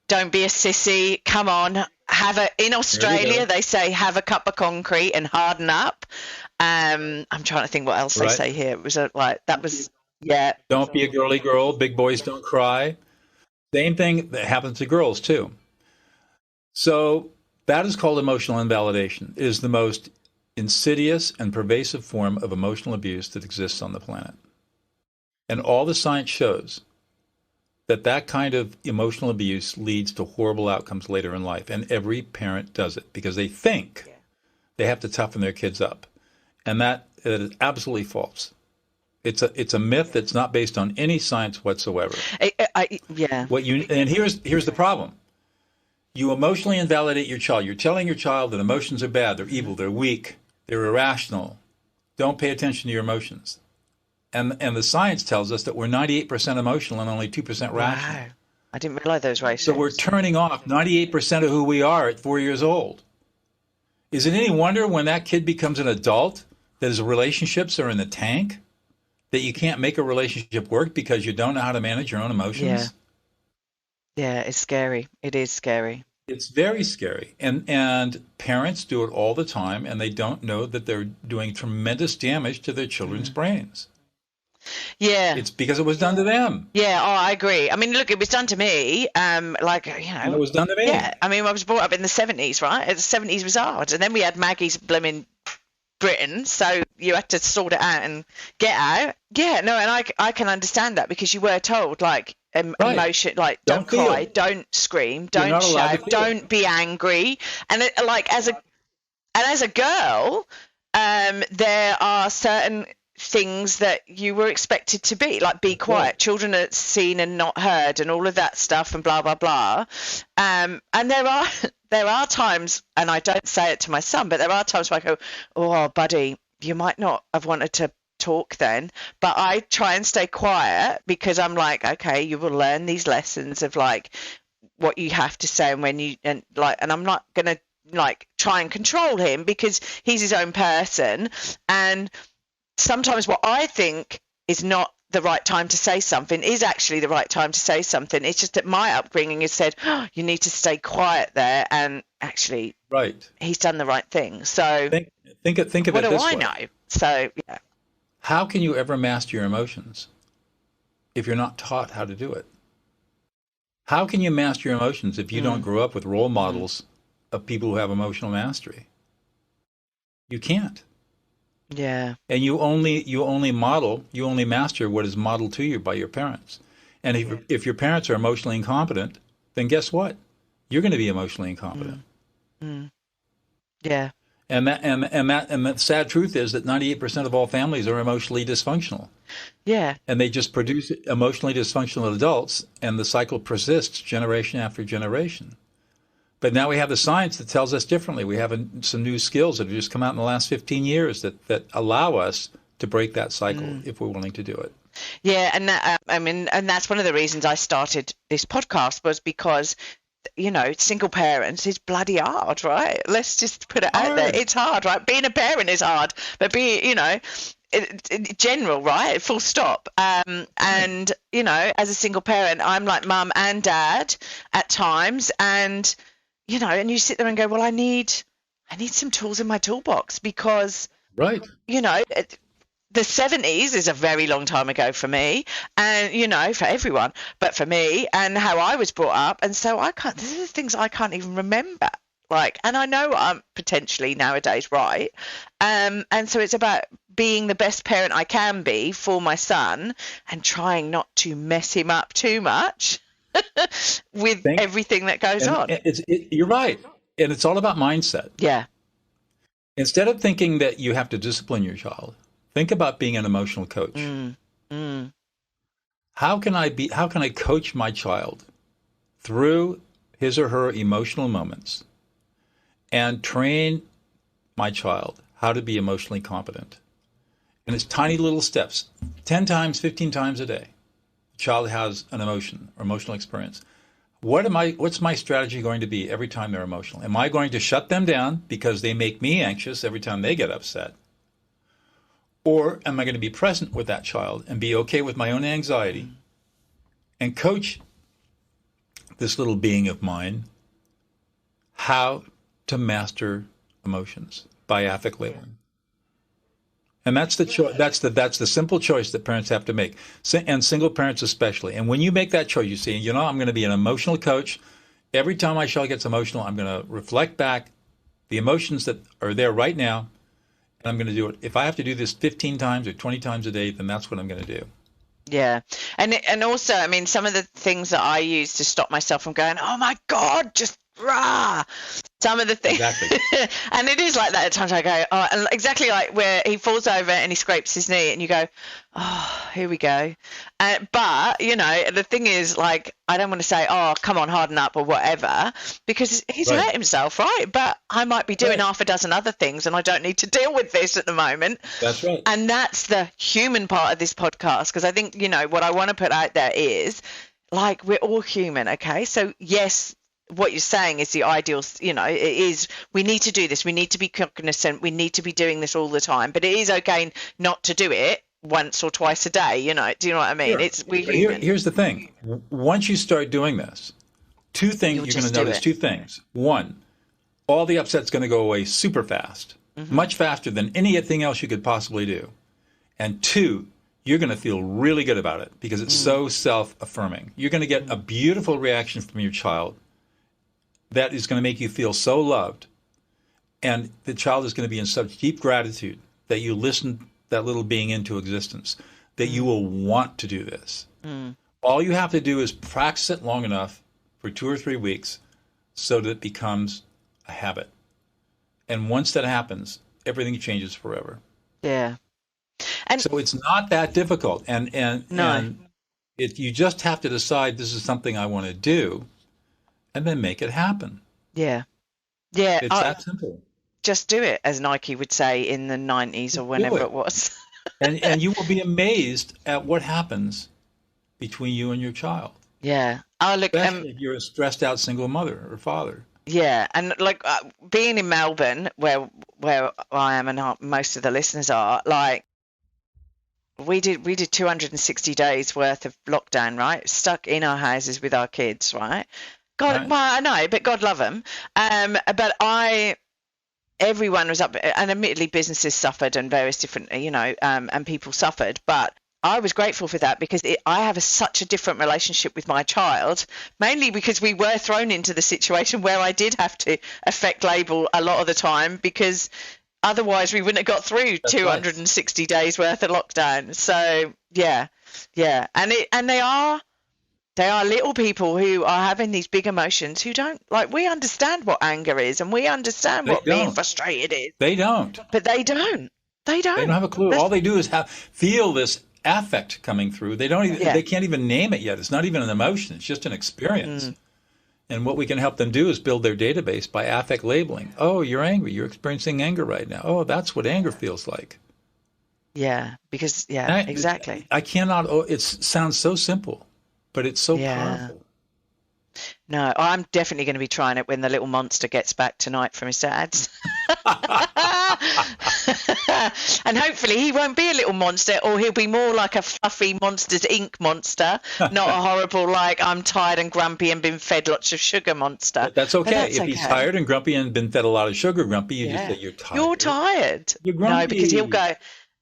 Don't be a sissy. Come on. In Australia, they say have a cup of concrete and harden up. I'm trying to think what else they say here. It was Don't be a girly girl. Big boys don't cry. Same thing that happens to girls too. So that is called emotional invalidation. It is the most insidious and pervasive form of emotional abuse that exists on the planet. And all the science shows that kind of emotional abuse leads to horrible outcomes later in life. And every parent does it because they think they have to toughen their kids up. And that is absolutely false. It's a myth that's not based on any science whatsoever. And here's the problem. You emotionally invalidate your child. You're telling your child that emotions are bad, they're evil, they're weak, they're irrational. Don't pay attention to your emotions. And the science tells us that we're 98% emotional and only 2% rational. Wow. I didn't realize those ratios. So we're turning off 98% of who we are at 4 years old. Is it any wonder when that kid becomes an adult that his relationships are in the tank, that you can't make a relationship work because you don't know how to manage your own emotions? Yeah, it's scary. It is scary. It's very scary. And parents do it all the time, and they don't know that they're doing tremendous damage to their children's brains. Yeah. It's because it was done to them. Yeah, oh, I agree. I mean, look, it was done to me. Like, And it was done to me. yeah. I mean, I was brought up in the 70s, right? The 70s was hard. And then we had Maggie's blooming Britain, so you had to sort it out and get out. Yeah, no, and I can understand that, because you were told, like, emotion, like, don't cry, don't scream, don't shout, don't be angry. And like, as a girl, there are certain things that you were expected to be, like, be quiet. Children are seen and not heard, and all of that stuff, and blah blah blah. And there are times, and I don't say it to my son, but there are times where I go, "Oh, buddy, you might not have wanted to talk then," but I try and stay quiet, because I'm like, okay, you will learn these lessons of, like, what you have to say, and when you, and I'm not gonna, like, try and control him, because he's his own person. And sometimes what I think is not the right time to say something is actually the right time to say something. It's just that my upbringing has said, oh, you need to stay quiet there, and actually, right, he's done the right thing. So think of it this way. What do I know? So yeah. How can you ever master your emotions if you're not taught how to do it? How can you master your emotions if you don't grow up with role models of people who have emotional mastery? You can't. Yeah. And you only master what is modeled to you by your parents. And if your parents are emotionally incompetent, then guess what? You're going to be emotionally incompetent. Yeah. And the sad truth is that 98% of all families are emotionally dysfunctional. Yeah. And they just produce emotionally dysfunctional adults, and the cycle persists generation after generation. But now we have the science that tells us differently. We have some new skills that have just come out in the last 15 years that allow us to break that cycle if we're willing to do it. Yeah, and that, and that's one of the reasons I started this podcast, was because, single parents is bloody hard, right? Let's just put it out there. It's hard, right? Being a parent is hard, but in general, right? Full stop. And, as a single parent, I'm like mum and dad at times, and and you sit there and go, well, I need some tools in my toolbox, because, right, the 70s is a very long time ago for me, and, for everyone, but for me and how I was brought up. And so these are things I can't even remember. Like, and I know I'm potentially nowadays right. And so it's about being the best parent I can be for my son, and trying not to mess him up too much with everything that goes on. You're right. And it's all about mindset. Yeah. Instead of thinking that you have to discipline your child, think about being an emotional coach. How can I coach my child through his or her emotional moments and train my child how to be emotionally competent? And it's tiny little steps, 10 times, 15 times a day. The child has an emotion or emotional experience. What's my strategy going to be every time they're emotional? Am I going to shut them down because they make me anxious every time they get upset? Or am I going to be present with that child and be okay with my own anxiety and coach this little being of mine how to master emotions by affect labeling? And that's the simple choice that parents have to make, and single parents especially. And when you make that choice, you say, I'm going to be an emotional coach. Every time my child gets emotional, I'm going to reflect back the emotions that are there right now, and I'm going to do it. If I have to do this 15 times or 20 times a day, then that's what I'm going to do. Yeah. And also, some of the things that I use to stop myself from going, oh my God, just rah. Some of the things. Exactly. And it is like that at times. I go, oh, and exactly like where he falls over and he scrapes his knee, and you go, oh, here we go. But, the thing is, like, I don't want to say, oh, come on, harden up or whatever, because he's hurt himself, right? But I might be doing half a dozen other things, and I don't need to deal with this at the moment. That's right. And that's the human part of this podcast, because I think, what I want to put out there is, like, we're all human, okay? So, yes, what you're saying is the ideal, it is, we need to do this. We need to be cognizant. We need to be doing this all the time. But it is okay not to do it once or twice a day, do you know what I mean? Sure. We're human. Here's the thing. Once you start doing this, Two things you're going to notice. Two things. One, all the upset's going to go away super fast, much faster than anything else you could possibly do. And two, you're going to feel really good about it because it's so self-affirming. You're going to get a beautiful reaction from your child that is going to make you feel so loved. And the child is going to be in such deep gratitude that you listened that little being into existence, that you will want to do this. All you have to do is practice it long enough for 2 or 3 weeks so that it becomes a habit. And once that happens, everything changes forever. Yeah. And so it's not that difficult. And you just have to decide this is something I want to do and then make it happen. Yeah. Yeah. It's that simple. Just do it, as Nike would say in the 90s or whenever it was. and you will be amazed at what happens between you and your child. Yeah. Oh, look, especially if you're a stressed out single mother or father. Yeah. And like being in Melbourne, where I am and most of the listeners are, like we did 260 days worth of lockdown, right? Stuck in our houses with our kids, right? God, right. Well, I know, but God love them. But everyone was up, and admittedly businesses suffered and various different, and people suffered. But I was grateful for that because I have such a different relationship with my child, mainly because we were thrown into the situation where I did have to affect label a lot of the time because otherwise we wouldn't have got through 260 days worth of lockdown. So, yeah. And they are little people who are having these big emotions who don't, like, we understand what anger is and we understand what being frustrated is. They don't. But they don't. They don't have a clue. All they do is feel this affect coming through. They don't even, they can't even name it yet. It's not even an emotion. It's just an experience. And what we can help them do is build their database by affect labeling. Oh, you're angry. You're experiencing anger right now. Oh, that's what anger feels like. Yeah, because, exactly. I cannot, it sounds so simple. But it's so powerful. No, I'm definitely going to be trying it when the little monster gets back tonight from his dad's. And hopefully he won't be a little monster, or he'll be more like a fluffy Monsters Inc. monster, not a horrible, like, I'm tired and grumpy and been fed lots of sugar monster. But that's okay. If he's tired and grumpy and been fed a lot of sugar grumpy, you just say you're tired. You're tired. You're grumpy. No, because he'll go...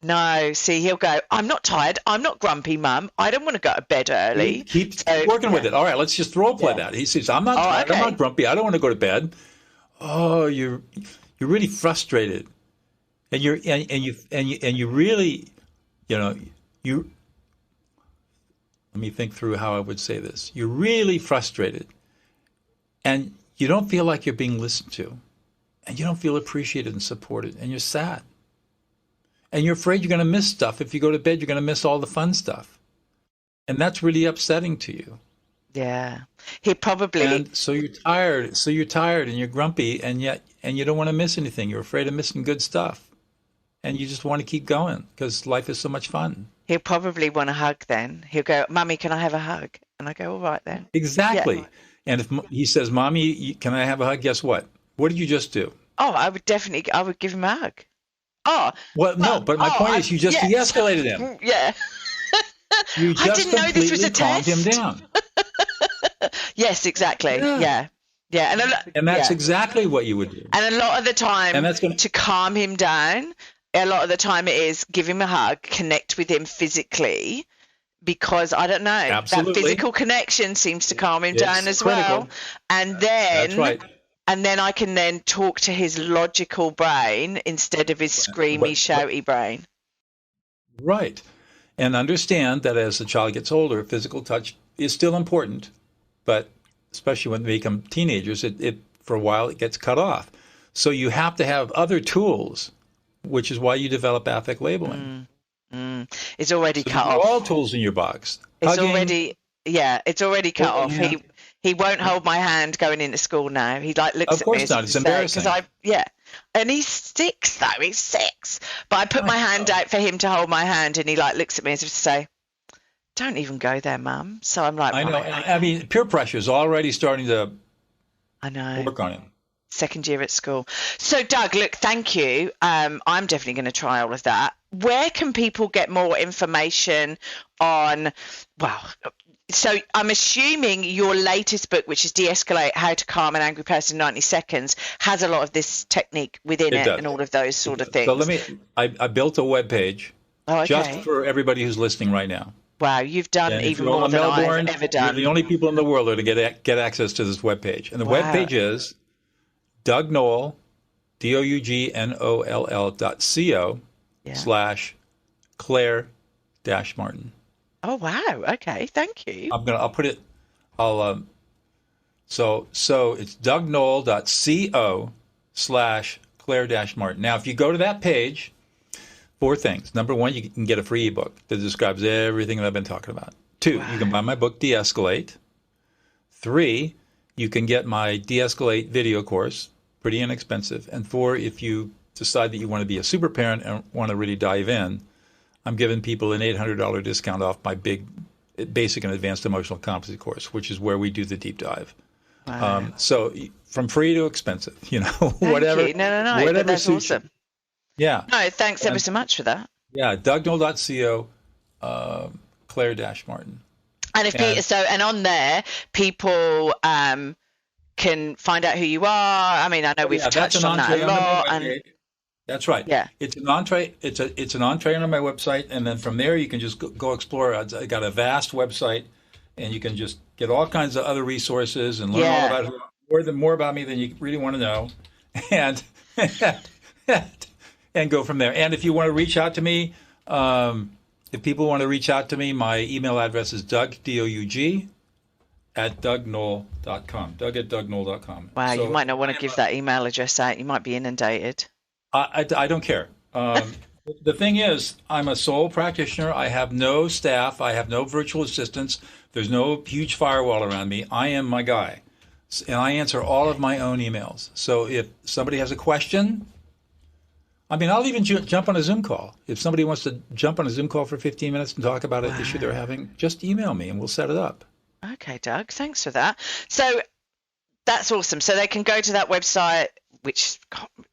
No, see, he'll go, I'm not tired. I'm not grumpy, Mum. I don't want to go to bed early. Keep working with it. All right, let's just role play that. He says, I'm not tired. Okay. I'm not grumpy. I don't want to go to bed. Oh, you're really frustrated. And you really, let me think through how I would say this. You're really frustrated. And you don't feel like you're being listened to. And you don't feel appreciated and supported. And you're sad. And you're afraid you're going to miss stuff. If you go to bed, you're going to miss all the fun stuff. And that's really upsetting to you. Yeah. He probably... And so you're tired. And you're grumpy. And you don't want to miss anything. You're afraid of missing good stuff. And you just want to keep going because life is so much fun. He'll probably want a hug then. He'll go, Mummy, can I have a hug? And I go, all right then. Exactly. Yeah. And if he says, Mommy, can I have a hug? Guess what? What did you just do? Oh, I would give him a hug. Oh. Well, no, but my point is you just de-escalated him. Yeah. You just I didn't know this was a calmed test. him down. Yes, exactly. Yeah. And that's exactly what you would do. And a lot of the time, to calm him down, a lot of the time it is give him a hug, connect with him physically, because I don't know, Absolutely. That physical connection seems to calm him down as critical. well. And then that's right. And then I can then talk to his logical brain instead of his screamy, shouty brain. Right. And understand that as the child gets older, physical touch is still important, but especially when they become teenagers, it for a while it gets cut off. So you have to have other tools, which is why you develop affect labeling. It's already cut off. All tools in your box. It's already cut off. He won't hold my hand going into school now. He looks at me. Of course not. It's embarrassing. And he's 6 though. He's 6. But I put my hand out for him to hold my hand, and he looks at me as if to say, "Don't even go there, Mum." So I'm like, I know. I mean, peer pressure is already starting to. I know. Work on him. Second year at school. So Doug, look, thank you. I'm definitely going to try all of that. Where can people get more information on? Well, So I'm assuming your latest book, which is De-escalate: How to Calm an Angry Person in 90 Seconds, has a lot of this technique within it does. and all of those sort of So things. I built a web page Oh, just okay. for everybody who's listening right now. Wow, you've done And if even you're more on than Melbourne, I've ever you're the done. only people in the world that are get access to this web page. And the web Wow. page is Doug Noll, DOUGNOLL.co Yeah. /Claire-Martin. Oh, wow. Okay. Thank you. I'll put it, so it's dougnoll.co /Claire-Martin. Now, if you go to that page, 4 things. Number 1, you can get a free ebook that describes everything that I've been talking about. 2, Wow. you can buy my book, De-escalate. 3, you can get my De-escalate video course, pretty inexpensive. And 4, if you decide that you want to be a super parent and want to really dive in, I'm giving people an $800 discount off my big basic and advanced emotional competency course, which is where we do the deep dive. Wow. So from free to expensive, Thank whatever. you. No. Whatever But that's suits you. awesome. Yeah. No, thanks ever And, so much for that. yeah, dougnoll.co Claire-Martin. And if and on there, people can find out who you are. I mean, I know we've touched on that a lot. And that's right. yeah, It's an entree. It's an entree on my website, and then from there you can just go explore. I got a vast website, and you can just get all kinds of other resources and learn all about more about me than you really want to know, and and go from there. And if you want to reach out to me, if people want to reach out to me, my email address is Doug, DOUG, at dougnoll.com. Doug at dougnoll.com. Wow, So you might not want to give that email address out. You might be inundated. I don't care. The thing is, I'm a sole practitioner. I have no staff. I have no virtual assistants. There's no huge firewall around me. I am my guy. And I answer all of my own emails. So if somebody has a question, I mean, I'll even jump on a Zoom call. If somebody wants to jump on a Zoom call for 15 minutes and talk about an issue they're having, just email me and we'll set it up. Okay, Doug, thanks for that. So that's awesome. So they can go to that website, which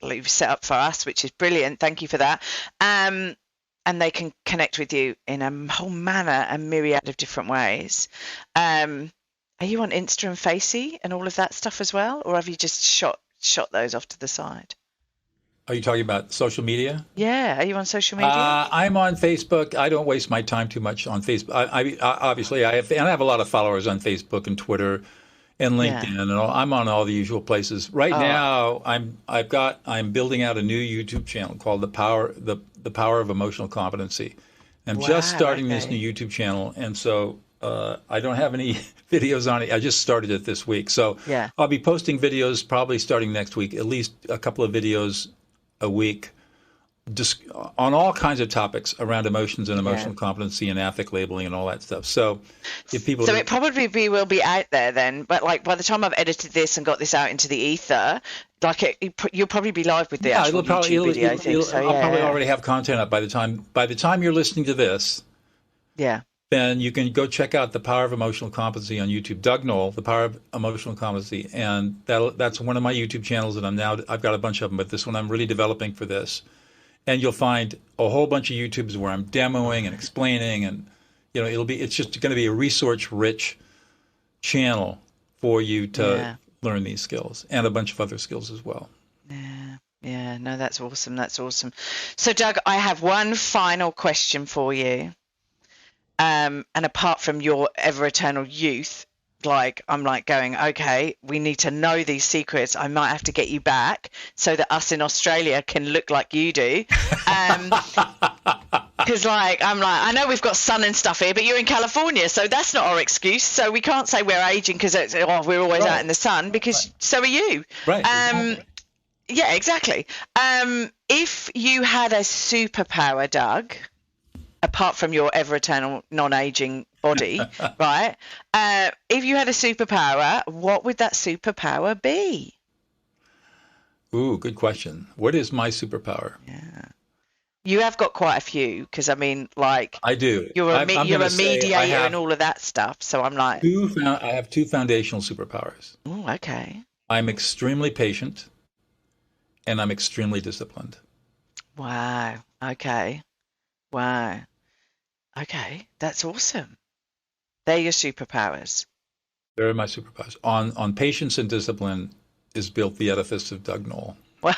you've set up for us, which is brilliant. Thank you for that. And they can connect with you in a whole manner and myriad of different ways. Are you on Insta and Facey and all of that stuff as well? Or have you just shot those off to the side? Are you talking about social media? Yeah. Are you on social media? I'm on Facebook. I don't waste my time too much on Facebook. I obviously I have a lot of followers on Facebook and Twitter and LinkedIn and all. I'm on all the usual places. Right now, I'm building out a new YouTube channel called the Power of Emotional Competency. I'm just starting this new YouTube channel, and so I don't have any videos on it. I just started it this week, so I'll be posting videos probably starting next week. At least a couple of videos a week on all kinds of topics around emotions and emotional competency and affect labeling and all that stuff. So if people... So it probably will be out there then, but like by the time I've edited this and got this out into the ether, like you'll probably be live with the actual YouTube video. I'll probably already have content up by the time you're listening to this. Yeah. Then you can go check out The Power of Emotional Competency on YouTube. Doug Noll, The Power of Emotional Competency. And that's one of my YouTube channels, and I've got a bunch of them, but this one I'm really developing for this. And you'll find a whole bunch of YouTubes where I'm demoing and explaining, and it's just going to be a resource-rich channel for you to learn these skills and a bunch of other skills as well. Yeah, no, that's awesome. So, Doug, I have one final question for you. And apart from your ever eternal youth, I'm going, okay, we need to know these secrets. I might have to get you back so that us in Australia can look like you do. Because I know we've got sun and stuff here, but you're in California, so that's not our excuse. So we can't say we're aging because we're always out in the sun, because so are you. Right. Yeah, exactly. If you had a superpower, Doug, apart from your ever eternal non-aging body, right? If you had a superpower, what would that superpower be? Ooh, good question. What is my superpower? Yeah. You have got quite a few, because I do. You're a mediator and all of that stuff. So I'm like, I have 2 foundational superpowers. Oh, okay. I'm extremely patient, and I'm extremely disciplined. Wow. Okay. Wow. Okay, that's awesome. They're your superpowers. They're my superpowers. On patience and discipline is built the edifice of Doug Noll. Well,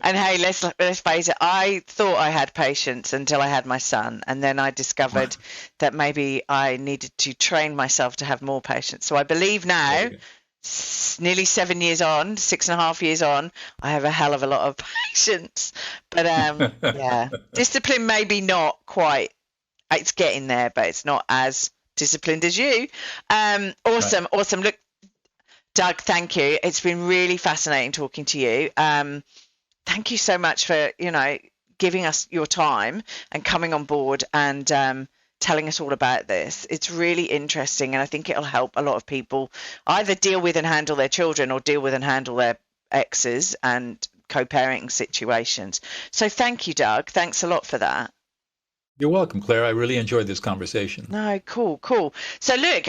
and hey, let's face it. I thought I had patience until I had my son, and then I discovered that maybe I needed to train myself to have more patience. So I believe now, nearly 7 years on, 6.5 years on, I have a hell of a lot of patience. But yeah, discipline maybe not quite. It's getting there, but it's not as disciplined as you. Awesome. Look, Doug, thank you. It's been really fascinating talking to you. Thank you so much for, giving us your time and coming on board and telling us all about this. It's really interesting, and I think it'll help a lot of people either deal with and handle their children or deal with and handle their exes and co-parenting situations. So thank you, Doug. Thanks a lot for that. You're welcome, Claire. I really enjoyed this conversation. No, cool. So look,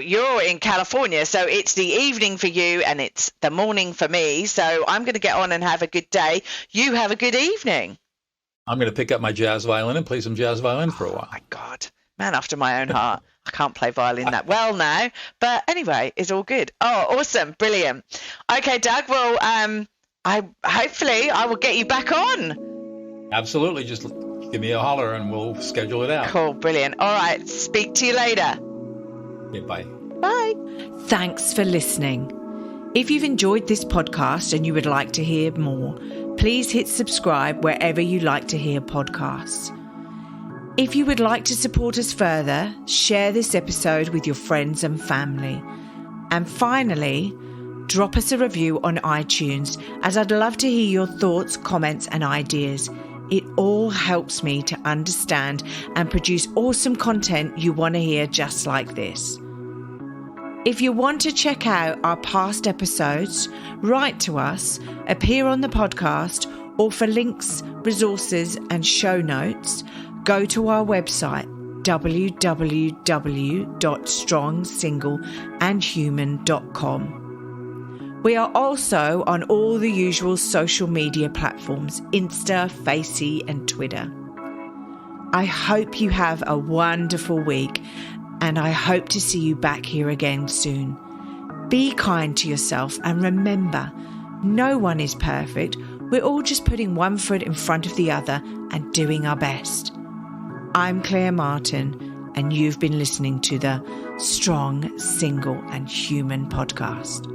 you're in California, so it's the evening for you and it's the morning for me. So I'm going to get on and have a good day. You have a good evening. I'm going to pick up my jazz violin and play some jazz violin for a while. Oh my God, man after my own heart. I can't play violin that well now, but anyway, it's all good. Oh, awesome. Brilliant. Okay, Doug, well, hopefully I will get you back on. Absolutely. Just give me a holler and we'll schedule it out. Cool. Brilliant. All right. Speak to you later. Okay, bye. Bye. Thanks for listening. If you've enjoyed this podcast and you would like to hear more, please hit subscribe wherever you like to hear podcasts. If you would like to support us further, share this episode with your friends and family. And finally, drop us a review on iTunes, as I'd love to hear your thoughts, comments, and ideas. It all helps me to understand and produce awesome content you want to hear just like this. If you want to check out our past episodes, write to us, appear on the podcast, or for links, resources, and show notes, go to our website www.strongsingleandhuman.com. We are also on all the usual social media platforms, Insta, Facey, and Twitter. I hope you have a wonderful week, and I hope to see you back here again soon. Be kind to yourself, and remember, no one is perfect. We're all just putting one foot in front of the other and doing our best. I'm Claire Martin, and you've been listening to the Strong, Single, and Human podcast.